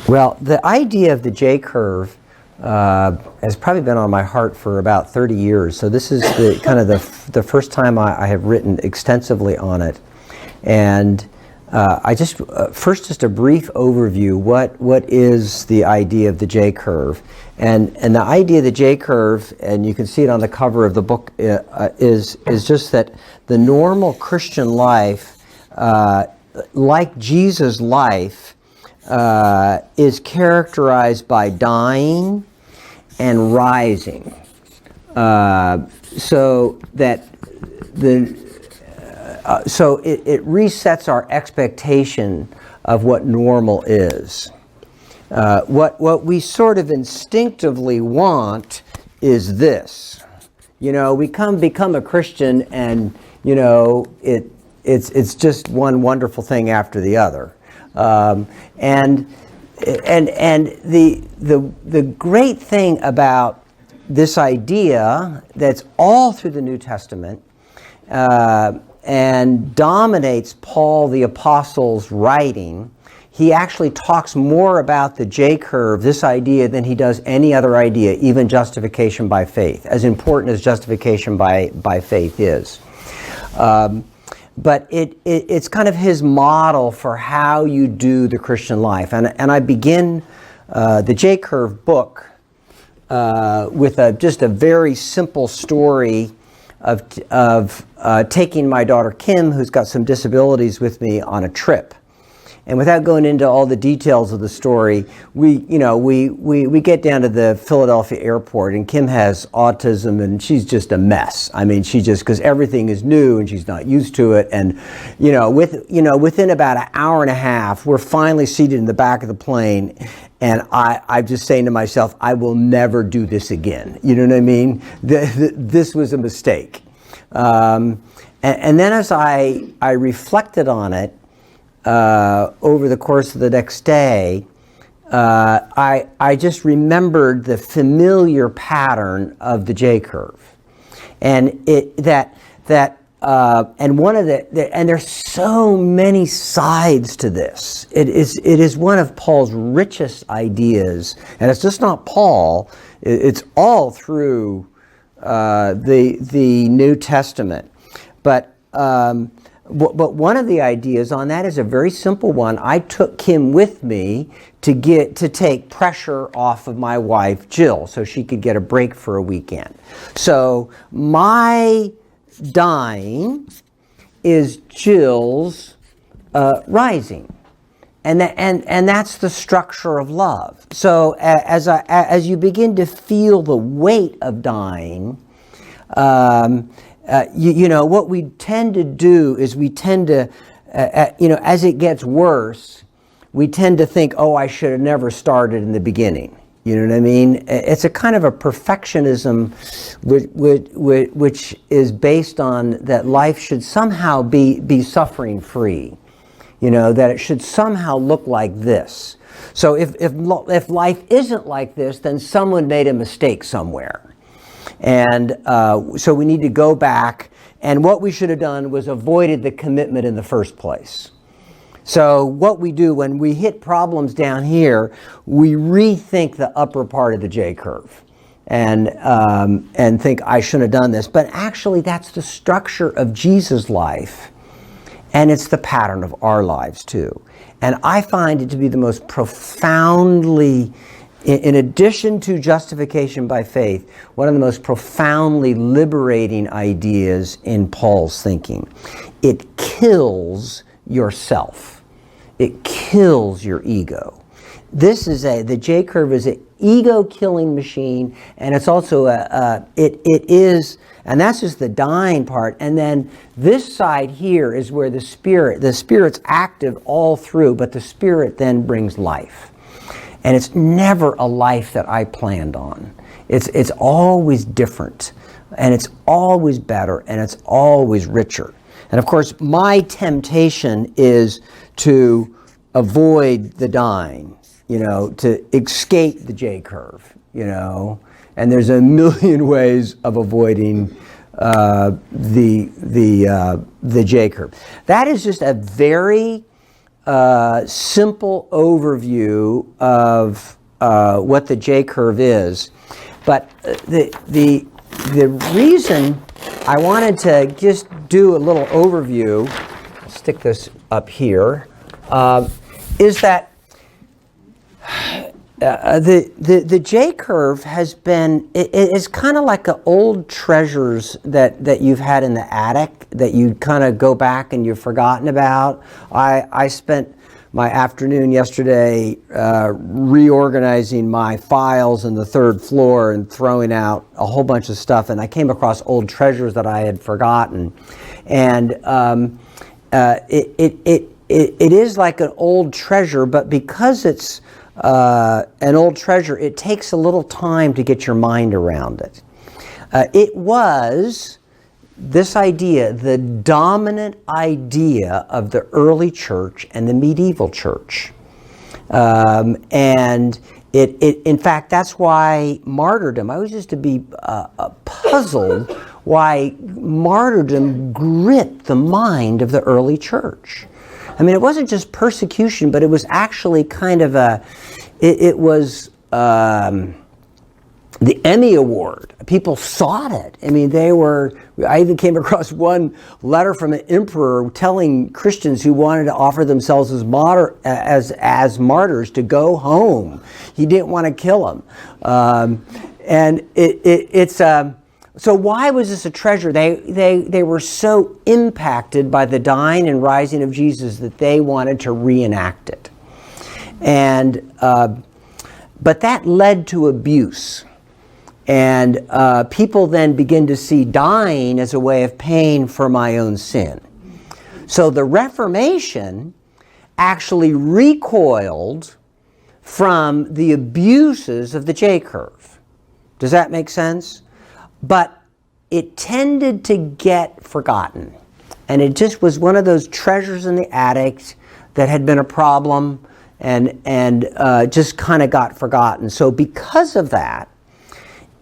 Well, the idea of the J-curve has probably been on my heart for about 30 years. So this is the kind of the first time I have written extensively on it. And I just first just a brief overview. What is the idea of the J-curve? And the idea of the J-curve, and you can see it on the cover of the book, is just that the normal Christian life, like Jesus' life, is characterized by dying and rising, so that so it resets our expectation of what normal is. What we sort of instinctively want is this. You know, we become a Christian, and you know it's just one wonderful thing after the other. And the great thing about this idea that's all through the New Testament and dominates Paul the Apostle's writing, he actually talks more about the J-curve, this idea, than he does any other idea, even justification by faith, as important as justification by faith is. But it's kind of his model for how you do the Christian life. And I begin the J-curve book with just a very simple story of taking my daughter Kim, who's got some disabilities, with me on a trip. And without going into all the details of the story, we get down to the Philadelphia airport, and Kim has autism, and she's just a mess. I mean, because everything is new and she's not used to it. And within about an hour and a half, we're finally seated in the back of the plane, and I'm just saying to myself, I will never do this again. You know what I mean? This was a mistake. And then as I reflected on it, over the course of the next day, I just remembered the familiar pattern of the J-curve, and and there's so many sides to this. It is one of Paul's richest ideas, and it's just not Paul. It's all through the New Testament, but one of the ideas on that is a very simple one. I took Kim with me to take pressure off of my wife, Jill, so she could get a break for a weekend. So my dying is Jill's rising. And that's the structure of love. So as you begin to feel the weight of dying, what we tend to do is we tend to, as it gets worse, we tend to think, oh, I should have never started in the beginning. You know what I mean? It's a kind of a perfectionism which is based on that life should somehow be suffering free. You know, that it should somehow look like this. So if life isn't like this, then someone made a mistake somewhere. And so we need to go back, and what we should have done was avoided the commitment in the first place. So what we do when we hit problems down here, we rethink the upper part of the J-curve and think, I shouldn't have done this. But actually, that's the structure of Jesus' life, and it's the pattern of our lives too. And I find it to be the most profoundly, in addition to justification by faith, one of the most profoundly liberating ideas in Paul's thinking. It kills yourself. It kills your ego. The J-curve is an ego-killing machine, and it's also it is, and that's just the dying part. And then this side here is where the Spirit's active all through, but the Spirit then brings life. And it's never a life that I planned on. It's always different, and it's always better, and it's always richer. And of course, my temptation is to avoid the dying, to escape the J-curve, and there's a million ways of avoiding the J-curve. That is just a very simple overview of what the J-curve is. But the reason I wanted to just do a little overview, I'll stick this up here, is that the J-curve has been, it's kind of like old treasures that you've had in the attic that you kind of go back and you've forgotten about. I spent my afternoon yesterday reorganizing my files in the third floor and throwing out a whole bunch of stuff, and I came across old treasures that I had forgotten. And it is like an old treasure, but because it's an old treasure, it takes a little time to get your mind around it. It was this idea, the dominant idea of the early church and the medieval church. And in fact, that's why martyrdom, I was just to be puzzled why martyrdom gripped the mind of the early church. I mean, it wasn't just persecution, but it was actually kind of it was the Emmy Award. People sought it. I mean, I even came across one letter from an emperor telling Christians who wanted to offer themselves as martyrs to go home. He didn't want to kill them. So why was this a treasure? They were so impacted by the dying and rising of Jesus that they wanted to reenact it. And but that led to abuse. And people then begin to see dying as a way of paying for my own sin. So the Reformation actually recoiled from the abuses of the J-curve. Does that make sense? But it tended to get forgotten. And it just was one of those treasures in the attic that had been a problem and just kind of got forgotten. So because of that,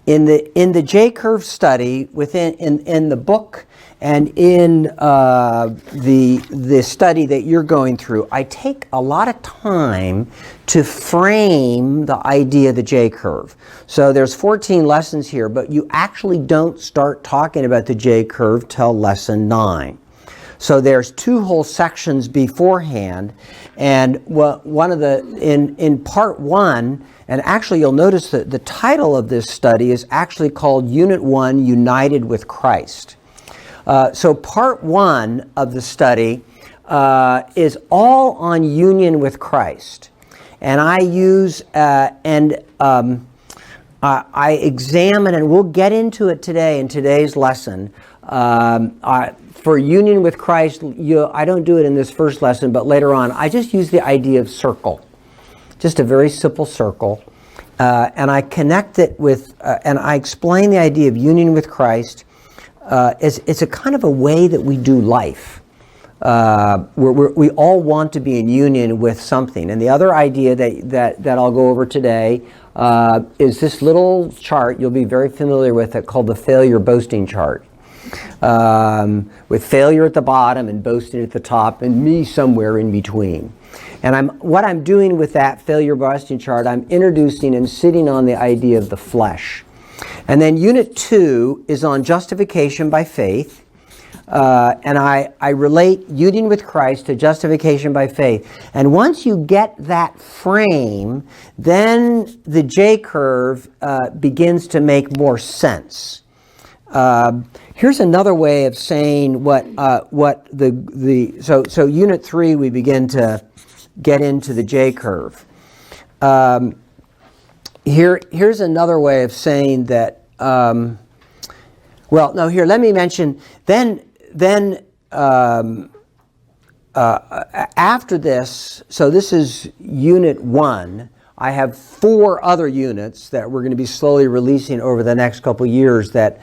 in the J-curve study, in the book and in the study that you're going through, I take a lot of time to frame the idea of the J-curve. So there's 14 lessons here, but you actually don't start talking about the J-curve till lesson 9. So there's 2 whole sections beforehand, and one of in part 1. And actually, you'll notice that the title of this study is actually called Unit 1, United with Christ. So part 1 of the study is all on union with Christ. And I use, I examine, and we'll get into it today in today's lesson. For union with Christ, I don't do it in this first lesson, but later on, I just use the idea of circle. Just a very simple circle, and I connect it with, and I explain the idea of union with Christ. It's a kind of a way that we do life. We all want to be in union with something. And the other idea that I'll go over today is this little chart. You'll be very familiar with it, called the failure boasting chart. With failure at the bottom and boasting at the top, and me somewhere in between. And what I'm doing with that failure boasting chart, I'm introducing and sitting on the idea of the flesh. And then Unit 2 is on justification by faith. And I relate union with Christ to justification by faith. And once you get that frame, then the J-curve begins to make more sense. Here's another way of saying so Unit 3 we begin to get into the J-curve. Here's another way of saying that. Let me mention. Then after this, so this is Unit 1. I have 4 other units that we're going to be slowly releasing over the next couple years that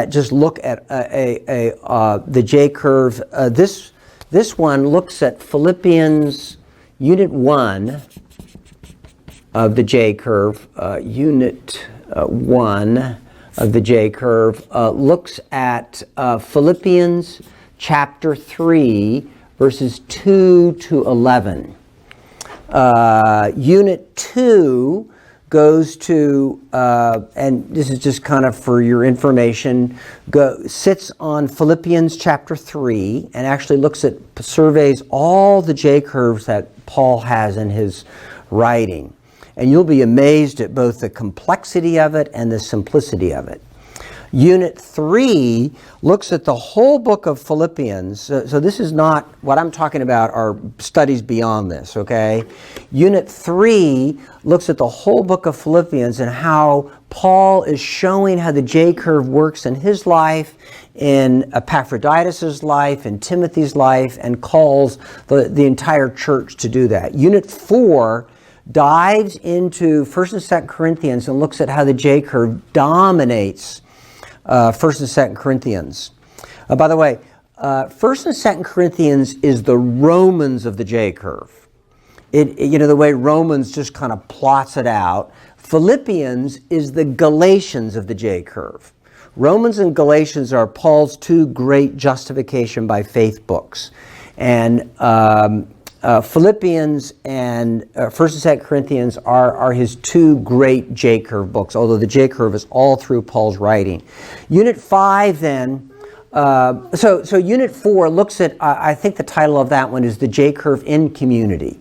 just look at the J-curve. This one looks at Philippians Unit 1 of the J-curve. Unit 1 of the J-curve looks at Philippians chapter 3, verses 2 to 11. Unit 2 goes to, and this is just kind of for your information, sits on Philippians chapter 3 and actually surveys all the J-curves that Paul has in his writing. And you'll be amazed at both the complexity of it and the simplicity of it. Unit 3 looks at the whole book of Philippians. So this is not, what I'm talking about are studies beyond this, okay? Unit 3 looks at the whole book of Philippians and how Paul is showing how the J-curve works in his life, in Epaphroditus' life, in Timothy's life, and calls the entire church to do that. Unit 4 dives into 1st and 2nd Corinthians and looks at how the J-curve dominates 1st and 2nd Corinthians. By the way, 1st and 2nd Corinthians is the Romans of the J-curve. The way Romans just kind of plots it out. Philippians is the Galatians of the J-curve. Romans and Galatians are Paul's two great justification by faith books. And Philippians and 1st and 2nd Corinthians are his two great J-curve books, although the J-curve is all through Paul's writing. Unit 5 then, so Unit 4 looks at, I think the title of that one is the J-curve in community,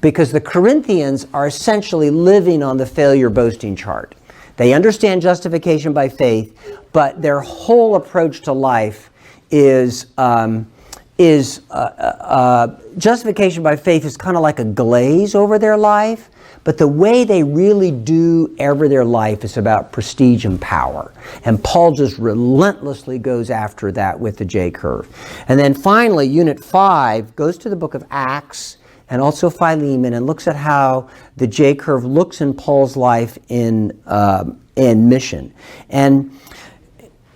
because the Corinthians are essentially living on the failure boasting chart. They understand justification by faith, but their whole approach to life is justification by faith is kind of like a glaze over their life, but the way they really do their life is about prestige and power. And Paul just relentlessly goes after that with the J-curve. And then finally, Unit 5 goes to the book of Acts and also Philemon and looks at how the J-curve looks in Paul's life in mission. And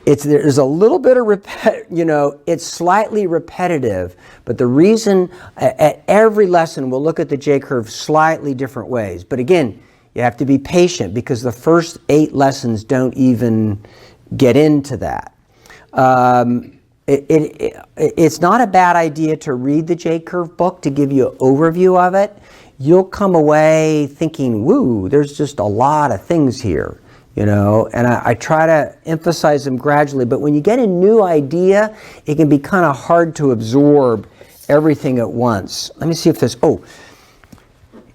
there's a little bit of it's slightly repetitive, but the reason at every lesson we'll look at the J-curve slightly different ways. But again, you have to be patient because the first 8 lessons don't even get into that. It's not a bad idea to read the J-curve book to give you an overview of it. You'll come away thinking, woo, there's just a lot of things here. And I try to emphasize them gradually, but when you get a new idea, it can be kind of hard to absorb everything at once. Let me see if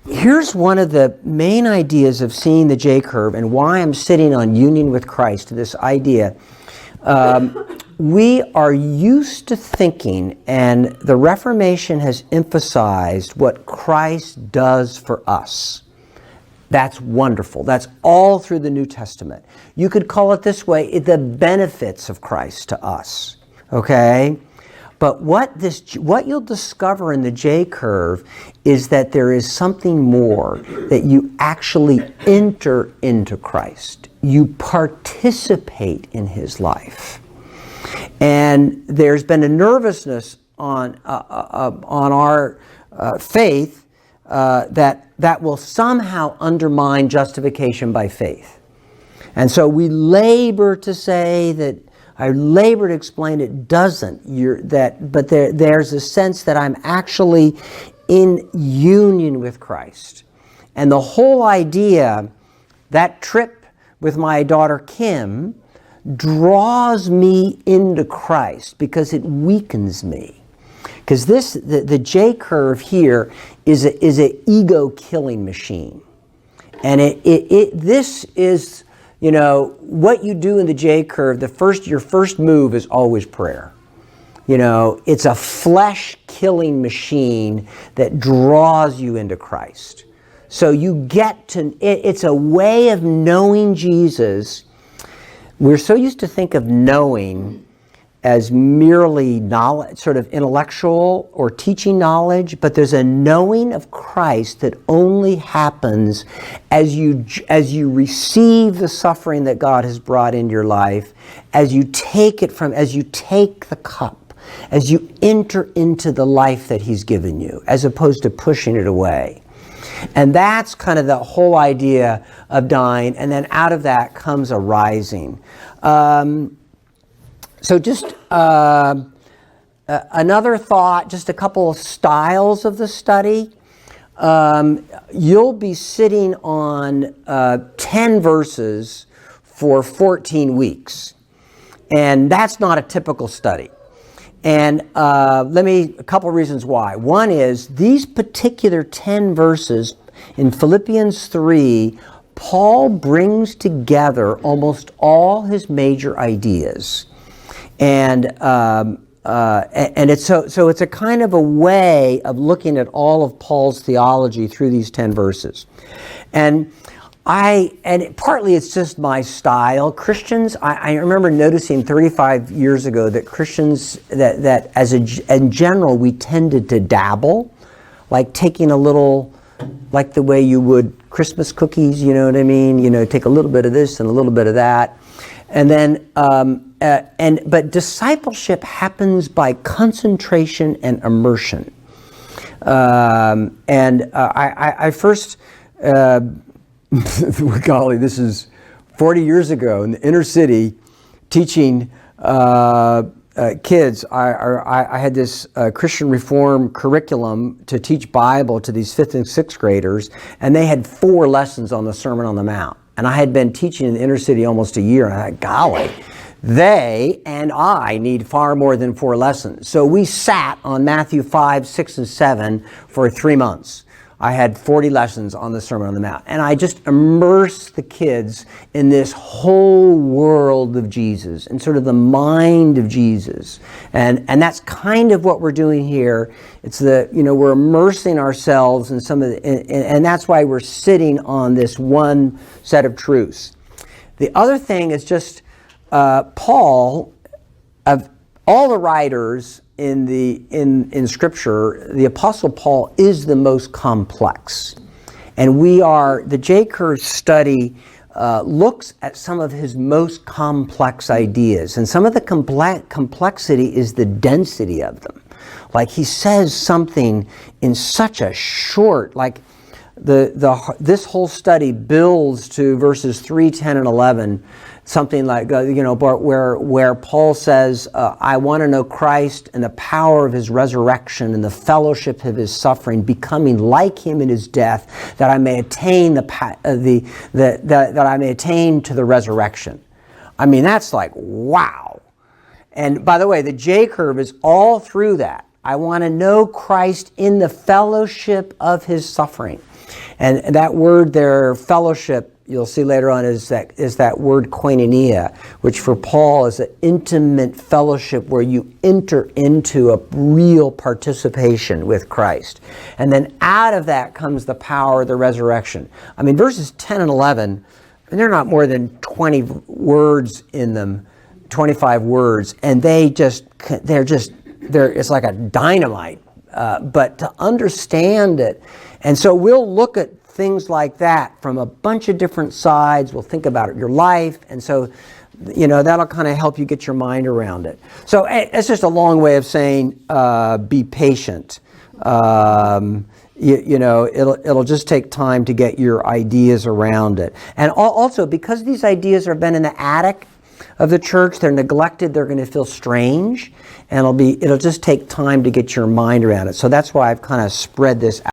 here's one of the main ideas of seeing the J-curve and why I'm sitting on union with Christ, this idea. We are used to thinking, and the Reformation has emphasized what Christ does for us. That's wonderful. That's all through the New Testament. You could call it this way, the benefits of Christ to us. Okay? But what you'll discover in the J-curve is that there is something more, that you actually enter into Christ. You participate in his life. And there's been a nervousness on our faith that will somehow undermine justification by faith. And so we labor to say that, I labor to explain it doesn't. But there's a sense that I'm actually in union with Christ. And the whole idea, that trip with my daughter Kim, draws me into Christ because it weakens me. Because the J-curve here is an ego-killing machine. And this is, what you do in the J-curve, your first move is always prayer. It's a flesh-killing machine that draws you into Christ. So you it's a way of knowing Jesus. We're so used to think of knowing as merely knowledge, sort of intellectual or teaching knowledge, but there's a knowing of Christ that only happens as you receive the suffering that God has brought in your life, as you take the cup, as you enter into the life that he's given you, as opposed to pushing it away. And that's kind of the whole idea of dying, and then out of that comes a rising. So just another thought, just a couple of styles of the study. You'll be sitting on 10 verses for 14 weeks. And that's not a typical study. And a couple of reasons why. One is these particular 10 verses in Philippians 3, Paul brings together almost all his major ideas. And it's so it's a kind of a way of looking at all of Paul's theology through these 10 verses. And partly it's just my style. Christians, I remember noticing 35 years ago that Christians, that in general, we tended to dabble, like taking a little, like the way you would Christmas cookies, you know what I mean? You know, take a little bit of this and a little bit of that. And then, but discipleship happens by concentration and immersion. I first, golly, this is 40 years ago in the inner city, teaching kids. I had this Christian Reform curriculum to teach Bible to these 5th and 6th graders, and they had 4 lessons on the Sermon on the Mount. And I had been teaching in the inner city almost a year, and I thought, golly, they and I need far more than 4 lessons. So we sat on Matthew 5, 6, and 7 for 3 months. I had 40 lessons on the Sermon on the Mount. And I just immersed the kids in this whole world of Jesus and sort of the mind of Jesus. And that's kind of what we're doing here. It's we're immersing ourselves in some of the, and that's why we're sitting on this one set of truths. The other thing is just Paul, of all the writers in Scripture, the Apostle Paul is the most complex. And the J-Curve study looks at some of his most complex ideas. And some of the complexity is the density of them. Like he says something in such a short, like this whole study builds to verses 3, 10, and 11, something like, where Paul says, I want to know Christ and the power of his resurrection and the fellowship of his suffering, becoming like him in his death, that I may attain that I may attain to the resurrection. I mean, that's like, wow. And by the way, the J-curve is all through that. I want to know Christ in the fellowship of his suffering. And that word there, fellowship, you'll see later on, is that word koinonia, which for Paul is an intimate fellowship where you enter into a real participation with Christ. And then out of that comes the power of the resurrection. I mean, verses 10 and 11, and they're not more than 20 words in them, 25 words, and it's like a dynamite. But to understand it, and so we'll look at things like that from a bunch of different sides. We'll think about your life, and so that'll kind of help you get your mind around it. So it's just a long way of saying be patient. It'll just take time to get your ideas around it, and also because these ideas have been in the attic of the church, they're neglected, they're going to feel strange, and it'll just take time to get your mind around it. So that's why I've kind of spread this out.